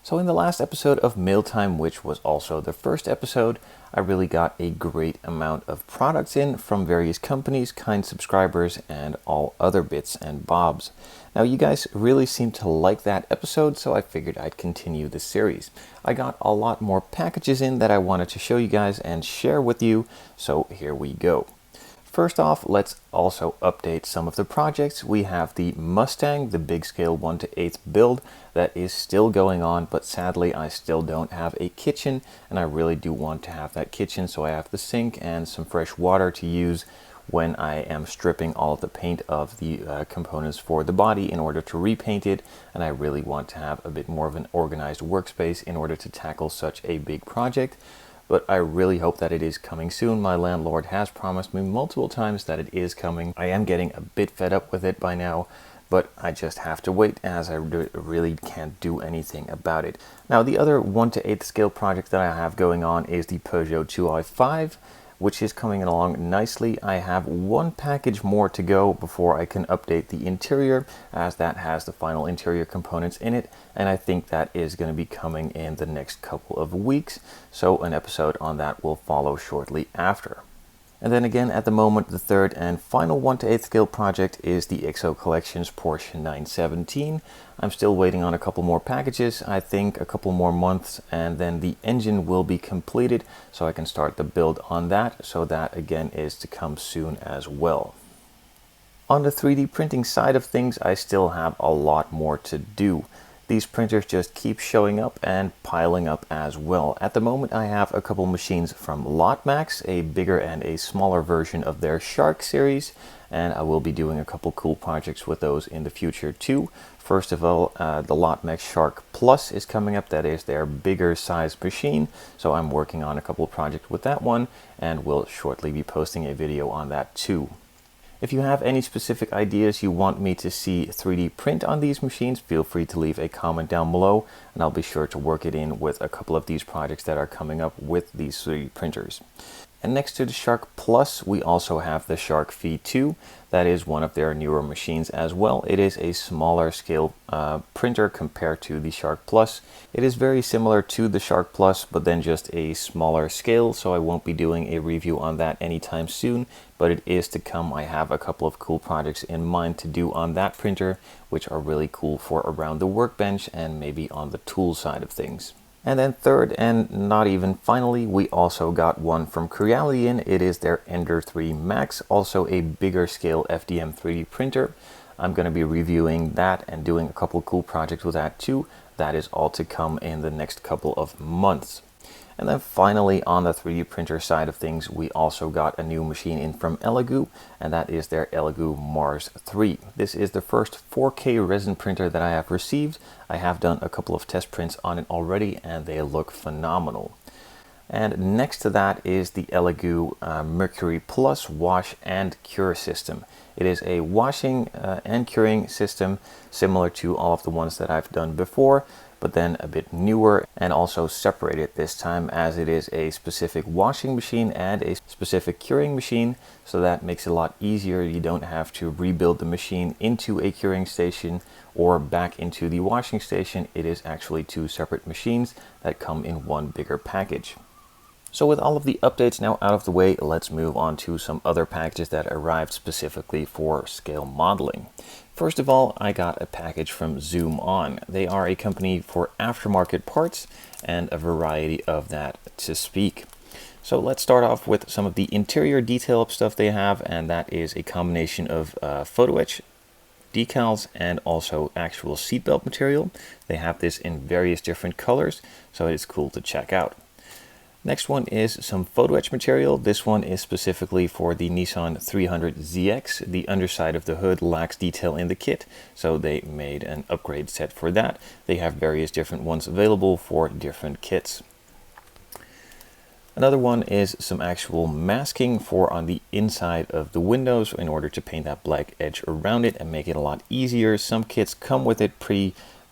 So in the last episode of Mealtime, which was also the first episode, I really got a great amount of products in from various companies, kind subscribers, and all other bits and bobs. Now you guys really seem to like that episode, so I figured I'd continue the series. I got a lot more packages in that I wanted to show you guys and share with you, so here we go. First off, let's also update some of the projects. We have the Mustang, the big scale 1/8 build that is still going on, but sadly I still don't have a kitchen, and I really do want to have that kitchen, so I have the sink and some fresh water to use when I am stripping all of the paint of the components for the body in order to repaint it, and I really want to have a bit more of an organized workspace in order to tackle such a big project. But I really hope that it is coming soon. My landlord has promised me multiple times that it is coming. I am getting a bit fed up with it by now, but I just have to wait as I really can't do anything about it. Now the other 1/8 scale project that I have going on is the Peugeot 2i5, which is coming along nicely. I have one package more to go before I can update the interior, as that has the final interior components in it, and I think that is going to be coming in the next couple of weeks, so an episode on that will follow shortly after. And then again, at the moment, the third and final 1/8 scale project is the XO Collections Porsche 917. I'm still waiting on a couple more packages, I think a couple more months, and then the engine will be completed, so I can start the build on that, so that again is to come soon as well. On the 3D printing side of things, I still have a lot more to do. These printers just keep showing up and piling up as well. At the moment I have a couple machines from LotMaxx, a bigger and a smaller version of their Shark series, and I will be doing a couple cool projects with those in the future too. First of all, the LotMaxx Shark Plus is coming up. That is their bigger size machine, so I'm working on a couple projects with that one, and will shortly be posting a video on that too. If you have any specific ideas you want me to see 3D print on these machines, feel free to leave a comment down below, and I'll be sure to work it in with a couple of these projects that are coming up with these 3D printers. And next to the Shark Plus, we also have the Shark V2. That is one of their newer machines as well. It is a smaller scale printer compared to the Shark Plus. It is very similar to the Shark Plus, but then just a smaller scale, so I won't be doing a review on that anytime soon, but it is to come. I have a couple of cool projects in mind to do on that printer, which are really cool for around the workbench and maybe on the tool side of things. And then third, and not even finally, we also got one from Creality in. It is their Ender 3 Max, also a bigger scale FDM 3D printer. I'm going to be reviewing that and doing a couple cool projects with that too. That is all to come in the next couple of months. And then finally, on the 3D printer side of things, we also got a new machine in from Elegoo, and that is their Elegoo Mars 3. This is the first 4K resin printer that I have received. I have done a couple of test prints on it already, and they look phenomenal. And next to that is the Elegoo Mercury Plus Wash and Cure system. It is a washing and curing system similar to all of the ones that I've done before, but then a bit newer and also separated this time, as it is a specific washing machine and a specific curing machine, so that makes it a lot easier. You don't have to rebuild the machine into a curing station or back into the washing station. It is actually two separate machines that come in one bigger package. So with all of the updates now out of the way, let's move on to some other packages that arrived specifically for scale modeling. First of all, I got a package from ZoomOn. They are a company for aftermarket parts and a variety of that to speak. So let's start off with some of the interior detail stuff they have, and that is a combination of photo etch, decals, and also actual seatbelt material. They have this in various different colors, so it's cool to check out. Next one is some photo etch material. This one is specifically for the Nissan 300ZX. The underside of the hood lacks detail in the kit, so they made an upgrade set for that. They have various different ones available for different kits. Another one is some actual masking for on the inside of the windows in order to paint that black edge around it and make it a lot easier. Some kits come with it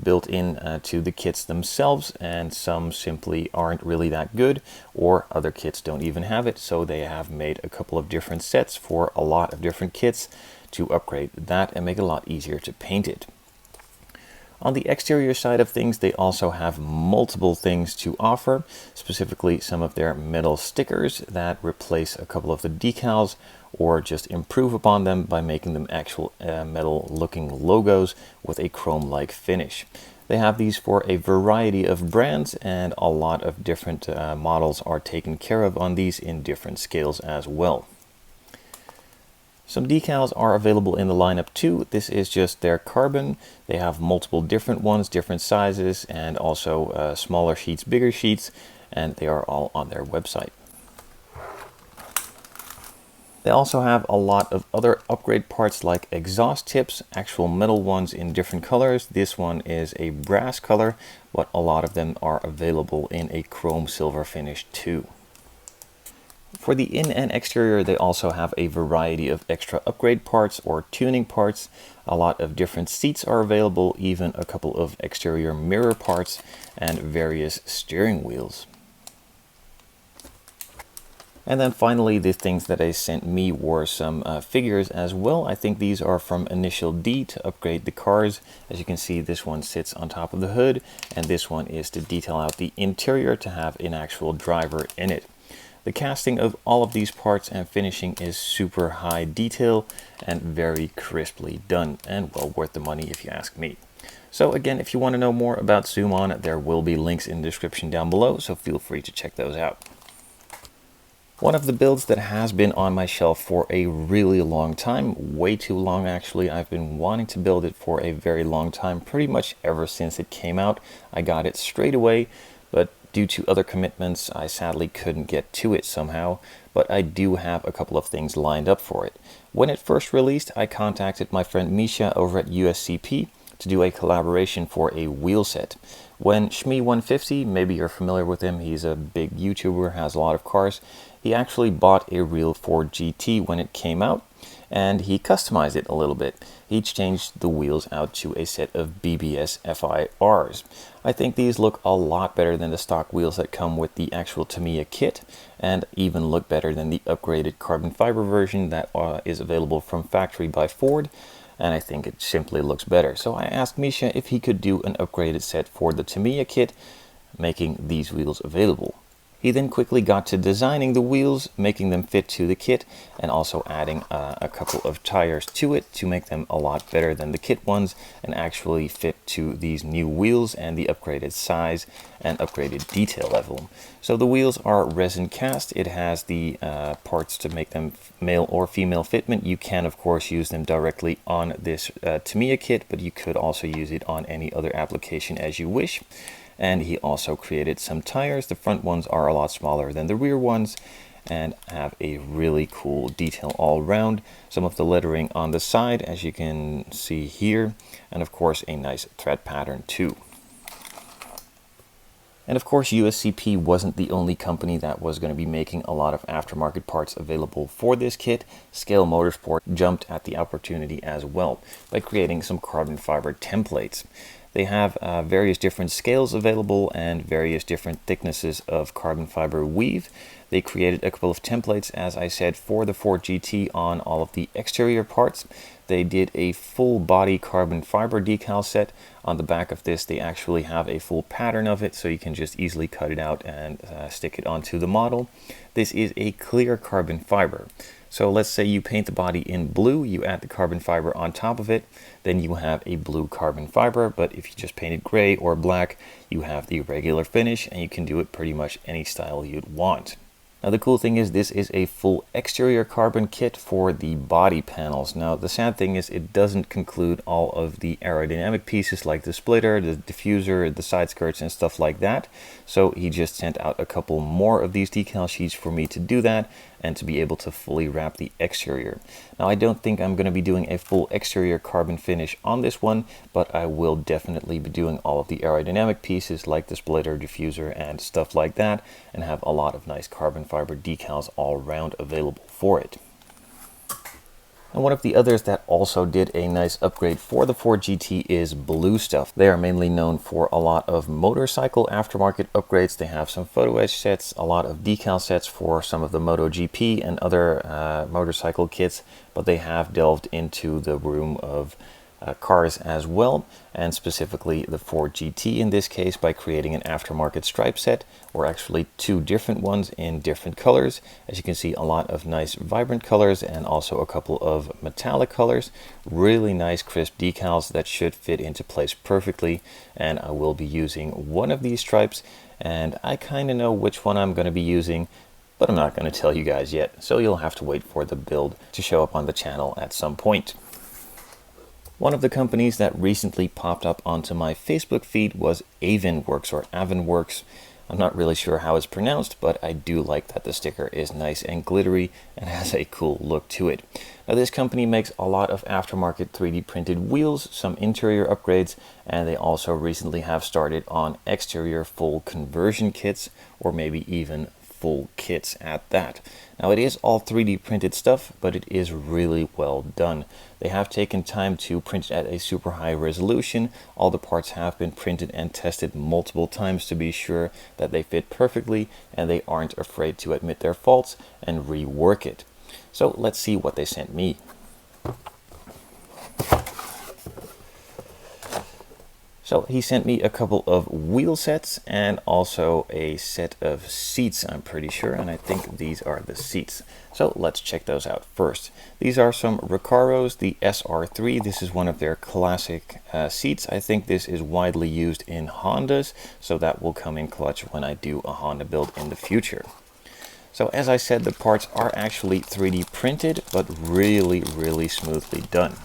built in to the kits themselves, and some simply aren't really that good, or other kits don't even have it, so they have made a couple of different sets for a lot of different kits to upgrade that and make it a lot easier to paint it. On the exterior side of things, they also have multiple things to offer, specifically some of their metal stickers that replace a couple of the decals or just improve upon them by making them actual metal looking logos with a chrome-like finish. They have these for a variety of brands, and a lot of different models are taken care of on these in different scales as well. Some decals are available in the lineup too. This is just their carbon. They have multiple different ones, different sizes, and also smaller sheets, bigger sheets, and they are all on their website. They also have a lot of other upgrade parts like exhaust tips, actual metal ones in different colors. This one is a brass color, but a lot of them are available in a chrome silver finish too. For the in and exterior, they also have a variety of extra upgrade parts or tuning parts. A lot of different seats are available, even a couple of exterior mirror parts and various steering wheels. And then finally, the things that they sent me were some figures as well. I think these are from Initial D to upgrade the cars. As you can see, this one sits on top of the hood, and this one is to detail out the interior to have an actual driver in it. The casting of all of these parts and finishing is super high detail and very crisply done, and well worth the money if you ask me. So again, if you want to know more about ZoomOn, there will be links in the description down below, so feel free to check those out. One of the builds that has been on my shelf for a really long time, way too long actually. I've been wanting to build it for a very long time, pretty much ever since it came out. I got it straight away, but due to other commitments, I sadly couldn't get to it somehow, but I do have a couple of things lined up for it. When it first released, I contacted my friend Misha over at USCP to do a collaboration for a wheel set. When Shmee150, maybe you're familiar with him, he's a big YouTuber, has a lot of cars. He actually bought a real Ford GT when it came out, and he customized it a little bit. He changed the wheels out to a set of BBS FIRs. I think these look a lot better than the stock wheels that come with the actual Tamiya kit, and even look better than the upgraded carbon fiber version that is available from factory by Ford, and I think it simply looks better. So I asked Misha if he could do an upgraded set for the Tamiya kit, making these wheels available. He then quickly got to designing the wheels, making them fit to the kit, and also adding a couple of tires to it to make them a lot better than the kit ones and actually fit to these new wheels and the upgraded size and upgraded detail level. So the wheels are resin cast. It has the parts to make them male or female fitment. You can of course use them directly on this Tamiya kit, but you could also use it on any other application as you wish. And he also created some tires. The front ones are a lot smaller than the rear ones and have a really cool detail all around. Some of the lettering on the side, as you can see here, and of course a nice thread pattern too. And of course, USCP wasn't the only company that was going to be making a lot of aftermarket parts available for this kit. Scalemotorsport jumped at the opportunity as well by creating some carbon fiber templates. They have various different scales available and various different thicknesses of carbon fiber weave. They created a couple of templates, as I said, for the Ford GT on all of the exterior parts. They did a full body carbon fiber decal set. On the back of this, they actually have a full pattern of it, so you can just easily cut it out and stick it onto the model. This is a clear carbon fiber. So let's say you paint the body in blue, you add the carbon fiber on top of it, then you have a blue carbon fiber. But if you just paint it gray or black, you have the regular finish, and you can do it pretty much any style you'd want. Now the cool thing is this is a full exterior carbon kit for the body panels. Now the sad thing is it doesn't conclude all of the aerodynamic pieces like the splitter, the diffuser, the side skirts and stuff like that. So he just sent out a couple more of these decal sheets for me to do that and to be able to fully wrap the exterior. Now I don't think I'm going to be doing a full exterior carbon finish on this one, but I will definitely be doing all of the aerodynamic pieces like the splitter, diffuser and stuff like that, and have a lot of nice carbon fiber decals all around available for it. And one of the others that also did a nice upgrade for the Ford GT is Blue Stuff. They are mainly known for a lot of motorcycle aftermarket upgrades. They have some photo etch sets, a lot of decal sets for some of the MotoGP and other motorcycle kits, but they have delved into the room of cars as well, and specifically the Ford GT in this case, by creating an aftermarket stripe set, or actually two different ones in different colors. As you can see, a lot of nice vibrant colors and also a couple of metallic colors. Really nice crisp decals that should fit into place perfectly, and I will be using one of these stripes, and I kind of know which one I'm going to be using, but I'm not going to tell you guys yet, so you'll have to wait for the build to show up on the channel at some point. One of the companies that recently popped up onto my Facebook feed was Avenworks, or Avenworks. I'm not really sure how it's pronounced, but I do like that the sticker is nice and glittery and has a cool look to it. Now, this company makes a lot of aftermarket 3D printed wheels, some interior upgrades, and they also recently have started on exterior full conversion kits, or maybe even full kits at that. Now, it is all 3D printed stuff, but it is really well done. They have taken time to print it at a super high resolution. All the parts have been printed and tested multiple times to be sure that they fit perfectly, and they aren't afraid to admit their faults and rework it. So let's see what they sent me. So he sent me a couple of wheel sets and also a set of seats, I'm pretty sure, and I think these are the seats. So let's check those out first. These are some Recaros, the SR3. This is one of their classic seats. I think this is widely used in Hondas, so that will come in clutch when I do a Honda build in the future. So as I said, the parts are actually 3D printed, but really, really smoothly done.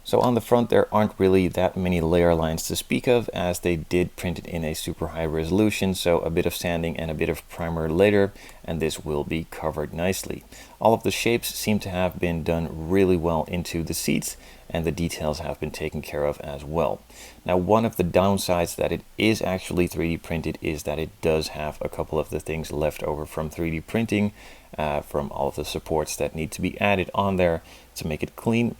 So on the front, there aren't really that many layer lines to speak of, as they did print it in a super high resolution, so a bit of sanding and a bit of primer later, and this will be covered nicely. All of the shapes seem to have been done really well into the seats, and the details have been taken care of as well. Now, one of the downsides that it is actually 3D printed is that it does have a couple of the things left over from 3D printing, from all of the supports that need to be added on there to make it clean.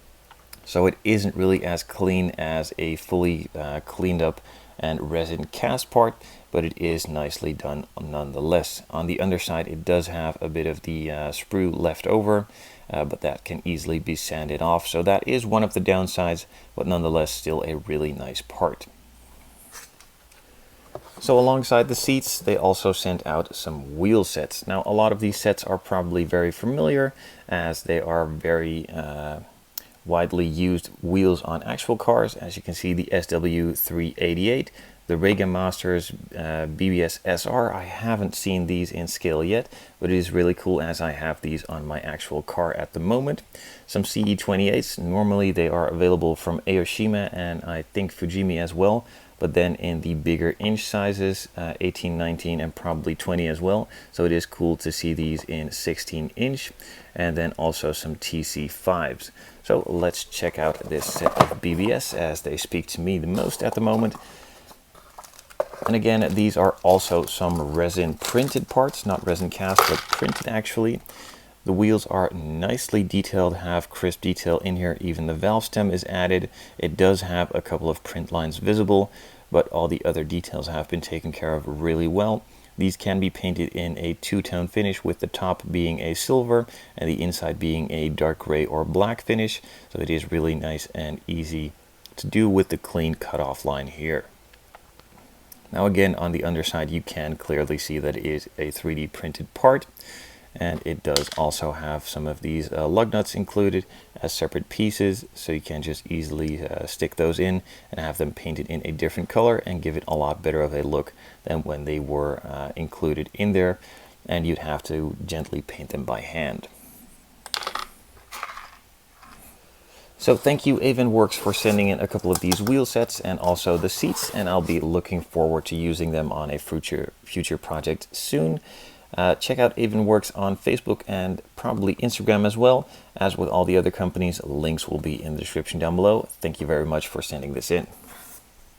So it isn't really as clean as a fully cleaned up and resin cast part, but it is nicely done nonetheless. On the underside, it does have a bit of the sprue left over, but that can easily be sanded off. So that is one of the downsides, but nonetheless still a really nice part. So alongside the seats, they also sent out some wheel sets. Now, a lot of these sets are probably very familiar, as they are very widely used wheels on actual cars. As you can see, the SW388, the Reagan Masters BBS SR. I haven't seen these in scale yet, but it is really cool as I have these on my actual car at the moment. Some CE28s, normally they are available from Aoshima and I think Fujimi as well, but then in the bigger inch sizes, 18, 19, and probably 20 as well. So it is cool to see these in 16 inch, and then also some TC5s. So let's check out this set of BBS, as they speak to me the most at the moment. And again, these are also some resin printed parts, not resin cast, but printed actually. The wheels are nicely detailed, have crisp detail in here. Even the valve stem is added. It does have a couple of print lines visible, but all the other details have been taken care of really well. These can be painted in a two-tone finish, with the top being a silver and the inside being a dark gray or black finish. So it is really nice and easy to do with the clean cutoff line here. Now again, on the underside, you can clearly see that it is a 3D printed part. And it does also have some of these lug nuts included as separate pieces, so you can just easily stick those in and have them painted in a different color and give it a lot better of a look than when they were included in there, and you'd have to gently paint them by hand. So thank you, Avenworks, for sending in a couple of these wheel sets and also the seats, and I'll be looking forward to using them on a future project soon. Check out Avenworks on Facebook and probably Instagram as well. As with all the other companies, links will be in the description down below. Thank you very much for sending this in.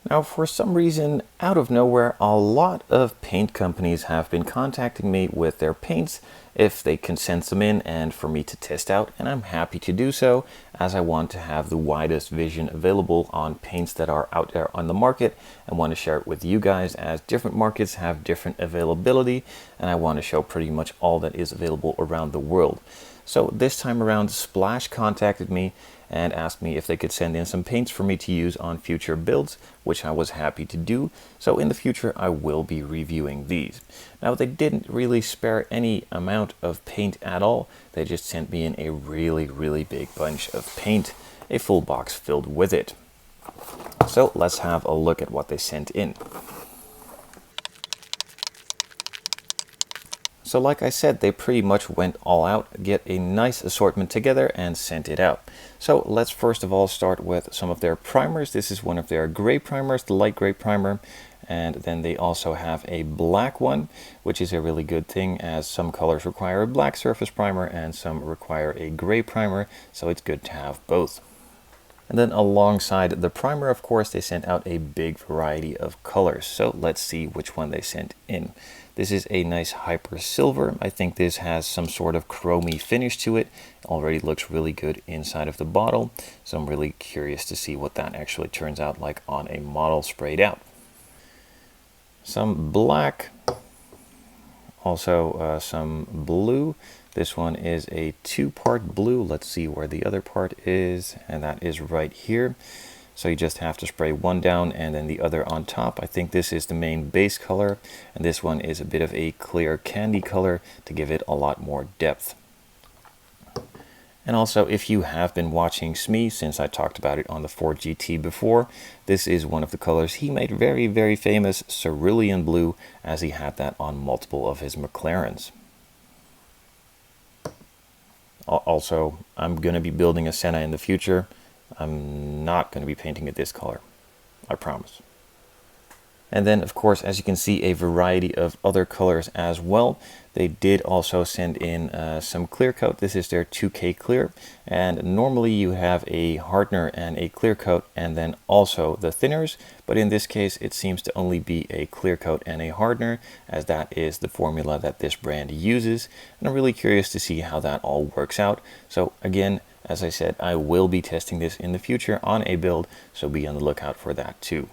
Now, for some reason, out of nowhere, a lot of paint companies have been contacting me with their paints if they can send them in and for me to test out, and I'm happy to do so, as I want to have the widest vision available on paints that are out there on the market, and want to share it with you guys, as different markets have different availability, and I want to show pretty much all that is available around the world. So this time around, Splash contacted me and asked me if they could send in some paints for me to use on future builds, which I was happy to do. So in the future, I will be reviewing these. Now, they didn't really spare any amount of paint at all. They just sent me in a really big bunch of paint, a full box filled with it. So let's have a look at what they sent in. So like I said, they pretty much went all out, get a nice assortment together and sent it out. So let's first of all start with some of their primers. This is one of their gray primers, the light gray primer. And then they also have a black one, which is a really good thing, as some colors require a black surface primer and some require a gray primer. So it's good to have both. And then alongside the primer, of course, they sent out a big variety of colors. So let's see which one they sent in. This is a nice hyper silver. I think this has some sort of chromy finish to it. Already looks really good inside of the bottle. So I'm really curious to see what that actually turns out like on a model sprayed out. Some black, also some blue. This one is a 2-part blue. Let's see where the other part is, and that is right here. So you just have to spray one down and then the other on top. I think this is the main base color, and this one is a bit of a clear candy color to give it a lot more depth. And also, if you have been watching Smee, since I talked about it on the Ford GT before, this is one of the colors he made very famous, cerulean blue, as he had that on multiple of his McLarens. Also, I'm going to be building a Senna in the future. I'm not going to be painting it this color, I promise. And then, of course, as you can see, a variety of other colors as well. They did also send in some clear coat. This is their 2K clear, and normally you have a hardener and a clear coat and then also the thinners, but in this case it seems to only be a clear coat and a hardener, as that is the formula that this brand uses, and I'm really curious to see how that all works out. So again, as I said, I will be testing this in the future on a build, so be on the lookout for that too.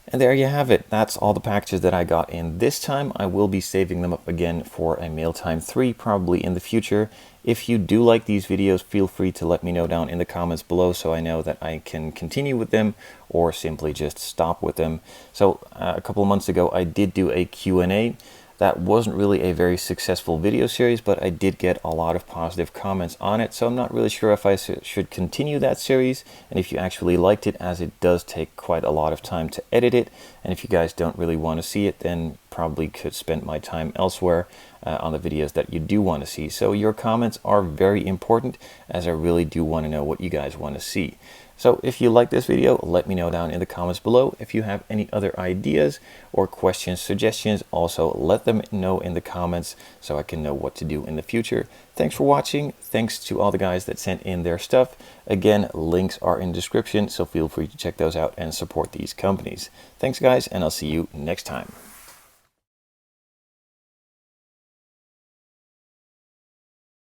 And there you have it. That's all the packages that I got in this time. I will be saving them up again for a Mail Time 3 probably in the future. If you do like these videos, feel free to let me know down in the comments below so I know that I can continue with them or simply just stop with them. So a couple of months ago I did do a Q&A. That wasn't really a very successful video series, but I did get a lot of positive comments on it, so I'm not really sure if I should continue that series, and if you actually liked it, as it does take quite a lot of time to edit it, and if you guys don't really want to see it, then probably could spend my time elsewhere on the videos that you do want to see. So your comments are very important, as I really do want to know what you guys want to see. So if you like this video, let me know down in the comments below. If you have any other ideas or questions, suggestions, also let them know in the comments so I can know what to do in the future. Thanks for watching. Thanks to all the guys that sent in their stuff. Again, links are in the description, so feel free to check those out and support these companies. Thanks guys, and I'll see you next time.